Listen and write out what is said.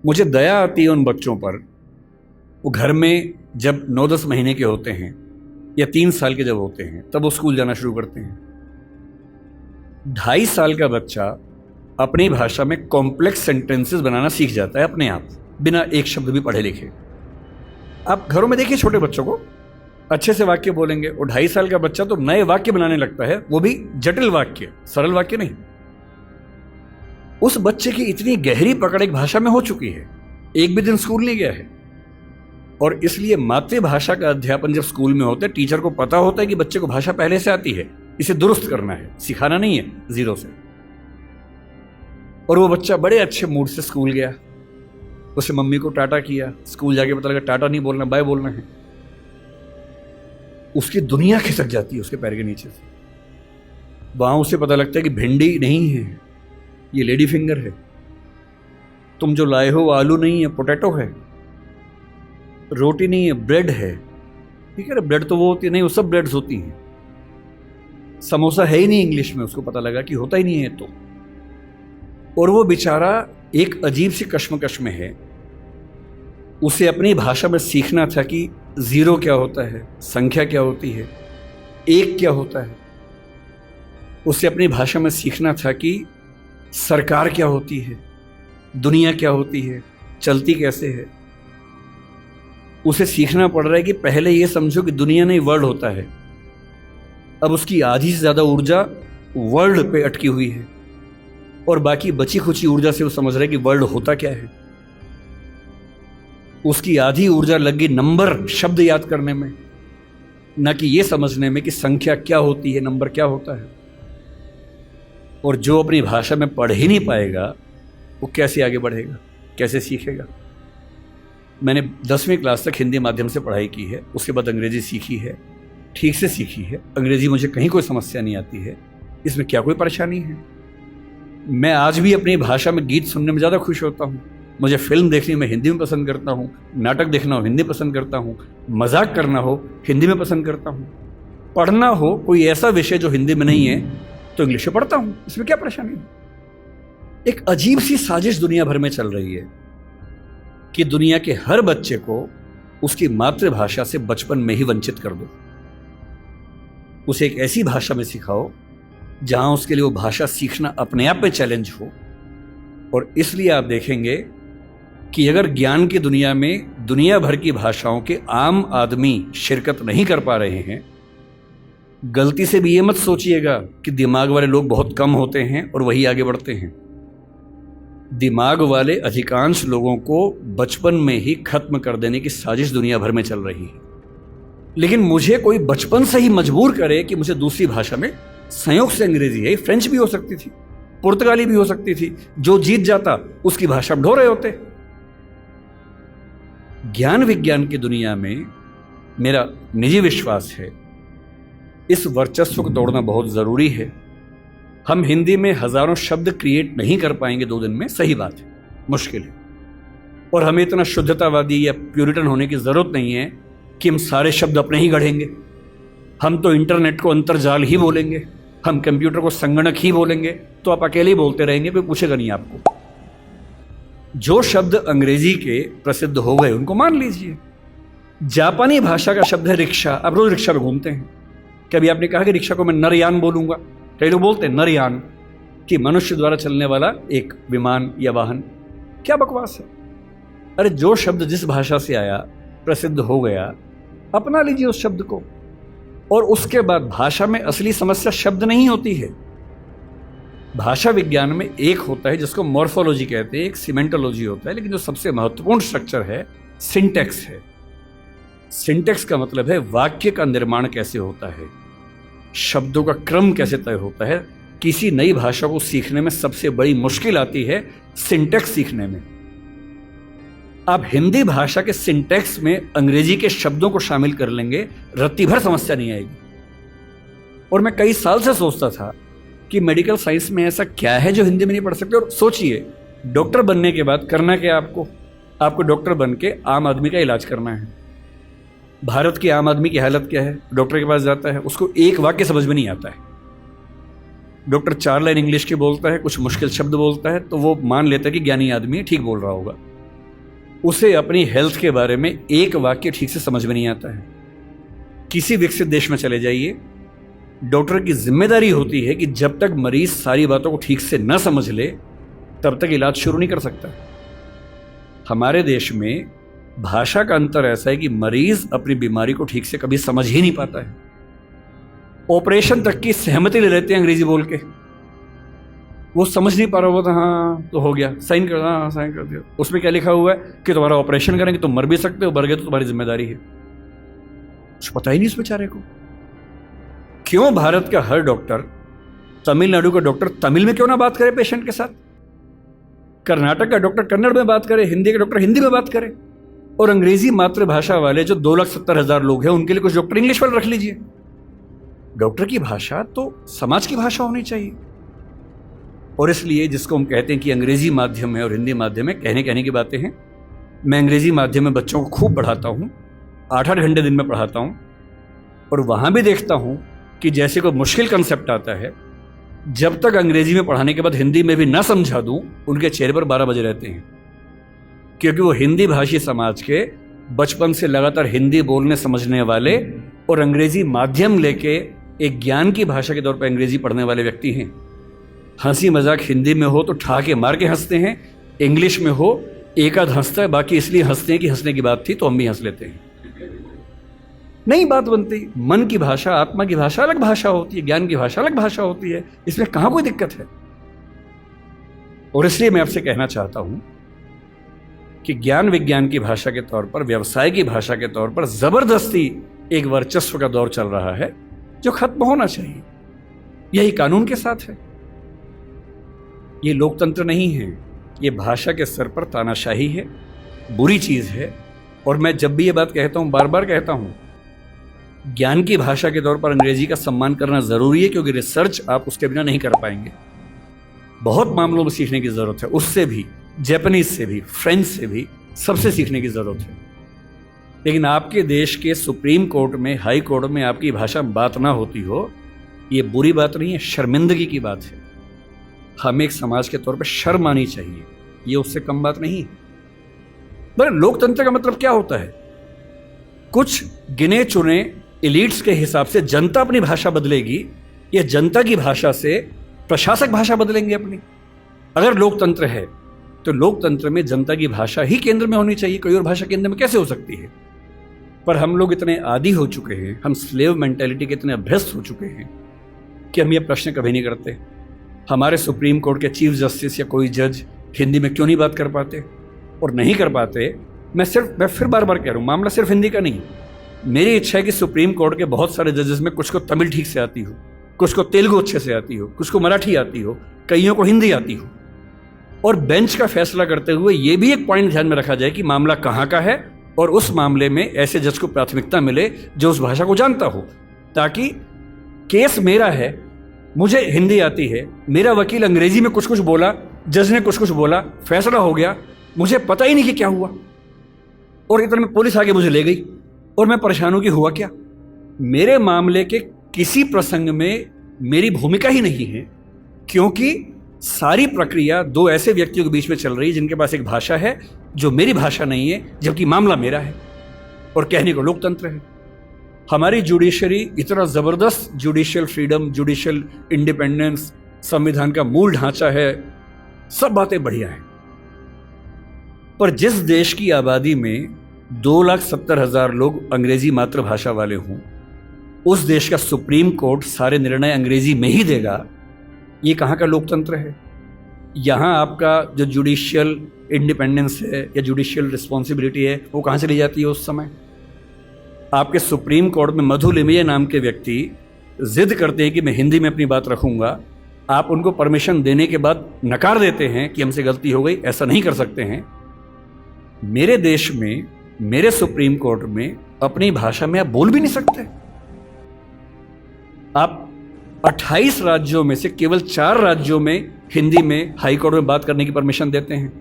मुझे दया आती है उन बच्चों पर, वो घर में जब 9-10 महीने के होते हैं या 3 साल के जब होते हैं तब वो स्कूल जाना शुरू करते हैं। 2.5 साल का बच्चा अपनी भाषा में कॉम्प्लेक्स सेंटेंसेस बनाना सीख जाता है अपने आप, बिना एक शब्द भी पढ़े लिखे। आप घरों में देखिए छोटे बच्चों को, अच्छे से वाक्य बोलेंगे। और 2.5 साल का बच्चा तो नए वाक्य बनाने लगता है, वो भी जटिल वाक्य, सरल वाक्य नहीं। उस बच्चे की इतनी गहरी पकड़ एक भाषा में हो चुकी है, एक भी दिन स्कूल नहीं गया है। और इसलिए मातृभाषा का अध्यापन जब स्कूल में होता है, टीचर को पता होता है कि बच्चे को भाषा पहले से आती है, इसे दुरुस्त करना है, सिखाना नहीं है जीरो से। और वो बच्चा बड़े अच्छे मूड से स्कूल गया, उसे मम्मी को टाटा किया, स्कूल जाके पता लगा टाटा नहीं बोलना, बाय बोलना है। उसकी दुनिया खिसक जाती है उसके पैर के नीचे से। वहां उसे पता लगता है कि भिंडी नहीं है, ये लेडी फिंगर है। तुम जो लाए हो आलू नहीं है, पोटैटो है। रोटी नहीं है, ब्रेड है। ठीक है ना, ब्रेड तो वो होती है नहीं, वो सब ब्रेड्स होती हैं। समोसा है ही नहीं इंग्लिश में, उसको पता लगा कि होता ही नहीं है तो। और वो बेचारा एक अजीब सी कश्मकश में है। उसे अपनी भाषा में सीखना था कि जीरो क्या होता है, संख्या क्या होती है, एक क्या होता है। उसे अपनी भाषा में सीखना था कि सरकार क्या होती है, दुनिया क्या होती है, चलती कैसे है। उसे सीखना पड़ रहा है कि पहले ये समझो कि दुनिया नहीं वर्ल्ड होता है। अब उसकी आधी से ज़्यादा ऊर्जा वर्ल्ड पे अटकी हुई है और बाकी बची खुची ऊर्जा से वो समझ रहा है कि वर्ल्ड होता क्या है। उसकी आधी ऊर्जा लगी नंबर, शब्द याद करने में, न कि ये समझने में कि संख्या क्या होती है, नंबर क्या होता है। और जो अपनी भाषा में पढ़ ही नहीं पाएगा वो कैसे आगे बढ़ेगा, कैसे सीखेगा। मैंने 10वीं क्लास तक हिंदी माध्यम से पढ़ाई की है, उसके बाद अंग्रेजी सीखी है, ठीक से सीखी है। अंग्रेजी मुझे कहीं कोई समस्या नहीं आती है, इसमें क्या कोई परेशानी है। मैं आज भी अपनी भाषा में गीत सुनने में ज़्यादा खुश होता हूँ। मुझे फिल्म देखनी मैं हिंदी में पसंद करता हूँ, नाटक देखना हो हिंदी पसंद करता हूँ, मजाक करना हो हिंदी में पसंद करता हूँ, पढ़ना हो कोई ऐसा विषय जो हिंदी में नहीं है तो इंग्लिश में पढ़ता हूँ, इसमें क्या परेशानी है। एक अजीब सी साजिश दुनिया भर में चल रही है कि दुनिया के हर बच्चे को उसकी मातृभाषा से बचपन में ही वंचित कर दो। उसे एक ऐसी भाषा में सिखाओ जहां उसके लिए वो भाषा सीखना अपने आप में चैलेंज हो। और इसलिए आप देखेंगे कि अगर ज्ञान की दुनिया में दुनिया भर की भाषाओं के आम आदमी शिरकत नहीं कर पा रहे हैं, गलती से भी ये मत सोचिएगा कि दिमाग वाले लोग बहुत कम होते हैं और वही आगे बढ़ते हैं। दिमाग वाले अधिकांश लोगों को बचपन में ही खत्म कर देने की साजिश दुनिया भर में चल रही है। लेकिन मुझे कोई बचपन से ही मजबूर करे कि मुझे दूसरी भाषा में, संयोग से अंग्रेजी है, फ्रेंच भी हो सकती थी, पुर्तगाली भी हो सकती थी, जो जीत जाता उसकी भाषा ढो रहे होते। ज्ञान विज्ञान की दुनिया में मेरा निजी विश्वास है इस वर्चस्व को तोड़ना बहुत जरूरी है। हम हिंदी में हजारों शब्द क्रिएट नहीं कर पाएंगे 2 दिन में, सही बात है, मुश्किल है। और हमें इतना शुद्धतावादी या प्यूरिटन होने की जरूरत नहीं है कि हम सारे शब्द अपने ही गढ़ेंगे। हम तो इंटरनेट को अंतर्जाल ही बोलेंगे, हम कंप्यूटर को संगणक ही बोलेंगे, तो आप अकेले ही बोलते रहेंगे, कोई पूछेगा नहीं आपको। जो शब्द अंग्रेजी के प्रसिद्ध हो गए उनको मान लीजिए। जापानी भाषा का शब्द है रिक्शा। आप रोज रिक्शा में घूमते हैं, कभी आपने कहा कि रिक्शा को मैं नरयान बोलूंगा? कई लोग बोलते हैं नरयान, कि मनुष्य द्वारा चलने वाला एक विमान या वाहन। क्या बकवास है। अरे जो शब्द जिस भाषा से आया, प्रसिद्ध हो गया, अपना लीजिए उस शब्द को। और उसके बाद भाषा में असली समस्या शब्द नहीं होती है। भाषा विज्ञान में एक होता है जिसको मॉर्फोलॉजी कहते हैं, एक सिमेंटोलॉजी होता है, लेकिन जो सबसे महत्वपूर्ण स्ट्रक्चर है सिंटैक्स है। सिंटैक्स का मतलब है वाक्य का निर्माण कैसे होता है, शब्दों का क्रम कैसे तय होता है। किसी नई भाषा को सीखने में सबसे बड़ी मुश्किल आती है सिंटैक्स सीखने में। आप हिंदी भाषा के सिंटैक्स में अंग्रेजी के शब्दों को शामिल कर लेंगे, रत्ती भर समस्या नहीं आएगी। और मैं कई साल से सोचता था कि मेडिकल साइंस में ऐसा क्या है जो हिंदी में नहीं पढ़ सकते। और सोचिए, डॉक्टर बनने के बाद करना क्या आपको डॉक्टर बन के आम आदमी का इलाज करना है। भारत के आम आदमी की हालत क्या है? डॉक्टर के पास जाता है, उसको एक वाक्य समझ में नहीं आता है। डॉक्टर 4 लाइन इंग्लिश की बोलता है, कुछ मुश्किल शब्द बोलता है, तो वो मान लेता है कि ज्ञानी आदमी है, ठीक बोल रहा होगा। उसे अपनी हेल्थ के बारे में एक वाक्य ठीक से समझ में नहीं आता है। किसी विकसित देश में चले जाइए, डॉक्टर की जिम्मेदारी होती है कि जब तक मरीज सारी बातों को ठीक से न समझ ले तब तक इलाज शुरू नहीं कर सकता। हमारे देश में भाषा का अंतर ऐसा है कि मरीज अपनी बीमारी को ठीक से कभी समझ ही नहीं पाता है। ऑपरेशन तक की सहमति ले लेते हैं अंग्रेजी बोल के। वो समझ नहीं पा रहा होता, हाँ तो हो गया, साइन कर, हाँ साइन कर दिया। उसमें क्या लिखा हुआ है कि तुम्हारा ऑपरेशन करेंगे, तुम मर भी सकते हो, मर गए तो तुम्हारी जिम्मेदारी है। कुछ पता ही नहीं उस बेचारे को। क्यों भारत का हर डॉक्टर, तमिलनाडु का डॉक्टर तमिल में क्यों ना बात करे पेशेंट के साथ, कर्नाटक का डॉक्टर कन्नड़ में बात करे, हिंदी का डॉक्टर हिंदी में बात करे, और अंग्रेजी मातृभाषा वाले जो 2,70,000 लोग हैं उनके लिए कुछ डॉक्टर इंग्लिश वाले रख लीजिए। डॉक्टर की भाषा तो समाज की भाषा होनी चाहिए। और इसलिए जिसको हम कहते हैं कि अंग्रेजी माध्यम है और हिंदी माध्यम है, कहने की बातें हैं। मैं अंग्रेजी माध्यम में बच्चों को खूब पढ़ाता हूँ, 8-8 घंटे दिन में पढ़ाता हूँ, और वहाँ भी देखता हूँ कि जैसे कोई मुश्किल कंसेप्ट आता है, जब तक अंग्रेजी में पढ़ाने के बाद हिंदी में भी ना समझा दूँ, उनके चेहरे पर 12 बजे रहते हैं। क्योंकि वो हिंदी भाषी समाज के बचपन से लगातार हिंदी बोलने समझने वाले और अंग्रेजी माध्यम लेके एक ज्ञान की भाषा के तौर पर अंग्रेजी पढ़ने वाले व्यक्ति हैं। हंसी मजाक हिंदी में हो तो ठहाके मार के हंसते हैं, इंग्लिश में हो एक आध हंसता है, बाकी इसलिए हंसते हैं कि हंसने की बात थी तो हम भी हंस लेते हैं। नहीं बात बनती। मन की भाषा, आत्मा की भाषा अलग भाषा होती है, ज्ञान की भाषा अलग भाषा होती है। इसमें कहां कोई दिक्कत है। और इसलिए मैं आपसे कहना चाहता हूं कि ज्ञान विज्ञान की भाषा के तौर पर, व्यवसाय की भाषा के तौर पर जबरदस्ती एक वर्चस्व का दौर चल रहा है जो खत्म होना चाहिए। यही कानून के साथ है। ये लोकतंत्र नहीं है, ये भाषा के स्तर पर तानाशाही है, बुरी चीज है। और मैं जब भी ये बात कहता हूं, बार बार कहता हूं, ज्ञान की भाषा के तौर पर अंग्रेजी का सम्मान करना जरूरी है, क्योंकि रिसर्च आप उसके बिना नहीं कर पाएंगे। बहुत मामलों में सीखने की जरूरत है, उससे भी, जापानीज से भी, फ्रेंच से भी, सबसे सीखने की जरूरत है। लेकिन आपके देश के सुप्रीम कोर्ट में, हाई कोर्ट में आपकी भाषा में बात ना होती हो, ये बुरी बात नहीं है, शर्मिंदगी की बात है। हमें एक समाज के तौर पर शर्म आनी चाहिए, ये उससे कम बात नहीं है। पर लोकतंत्र का मतलब क्या होता है? कुछ गिने चुने एलिट्स के हिसाब से जनता अपनी भाषा बदलेगी, या जनता की भाषा से प्रशासक भाषा बदलेंगे अपनी? अगर लोकतंत्र है तो लोकतंत्र में जनता की भाषा ही केंद्र में होनी चाहिए, कोई और भाषा केंद्र में कैसे हो सकती है? पर हम लोग इतने आदी हो चुके हैं, हम स्लेव मेंटेलिटी के इतने अभ्यस्त हो चुके हैं कि हम ये प्रश्न कभी नहीं करते। हमारे सुप्रीम कोर्ट के चीफ जस्टिस या कोई जज हिंदी में क्यों नहीं बात कर पाते? और नहीं कर पाते, मैं फिर बार बार कह रहा हूँ, मामला सिर्फ हिंदी का नहीं। मेरी इच्छा है कि सुप्रीम कोर्ट के बहुत सारे जजेस में कुछ को तमिल ठीक से आती हो, कुछ को तेलुगु अच्छे से आती हो, कुछ को मराठी आती हो, कईयों को हिंदी आती हो। और बेंच का फैसला करते हुए ये भी एक पॉइंट ध्यान में रखा जाए कि मामला कहाँ का है, और उस मामले में ऐसे जज को प्राथमिकता मिले जो उस भाषा को जानता हो, ताकि केस मेरा है, मुझे हिंदी आती है, मेरा वकील अंग्रेजी में कुछ कुछ बोला, जज ने कुछ कुछ बोला, फैसला हो गया, मुझे पता ही नहीं कि क्या हुआ, और इतने में पुलिस आके मुझे ले गई और मैं परेशान हूं कि हुआ क्या। मेरे मामले के किसी प्रसंग में मेरी भूमिका ही नहीं है, क्योंकि सारी प्रक्रिया दो ऐसे व्यक्तियों के बीच में चल रही है जिनके पास एक भाषा है जो मेरी भाषा नहीं है, जबकि मामला मेरा है, और कहने को लोकतंत्र है। हमारी जुडिशरी इतना जबरदस्त जुडिशियल फ्रीडम, जुडिशियल इंडिपेंडेंस, संविधान का मूल ढांचा है, सब बातें बढ़िया हैं। पर जिस देश की आबादी में 2,70,000 लोग अंग्रेजी मातृभाषा वाले हों, उस देश का सुप्रीम कोर्ट सारे निर्णय अंग्रेजी में ही देगा, ये कहाँ का लोकतंत्र है? यहाँ आपका जो जुडिशियल इंडिपेंडेंस है या जुडिशियल रिस्पॉन्सिबिलिटी है, वो कहाँ चली जाती है उस समय? आपके सुप्रीम कोर्ट में मधु लिमये नाम के व्यक्ति जिद करते हैं कि मैं हिंदी में अपनी बात रखूंगा, आप उनको परमिशन देने के बाद नकार देते हैं कि हमसे गलती हो गई, ऐसा नहीं कर सकते हैं। मेरे देश में, मेरे सुप्रीम कोर्ट में अपनी भाषा में आप बोल भी नहीं सकते। आप 28 राज्यों में से केवल 4 राज्यों में हिंदी में हाई कोर्ट में बात करने की परमिशन देते हैं।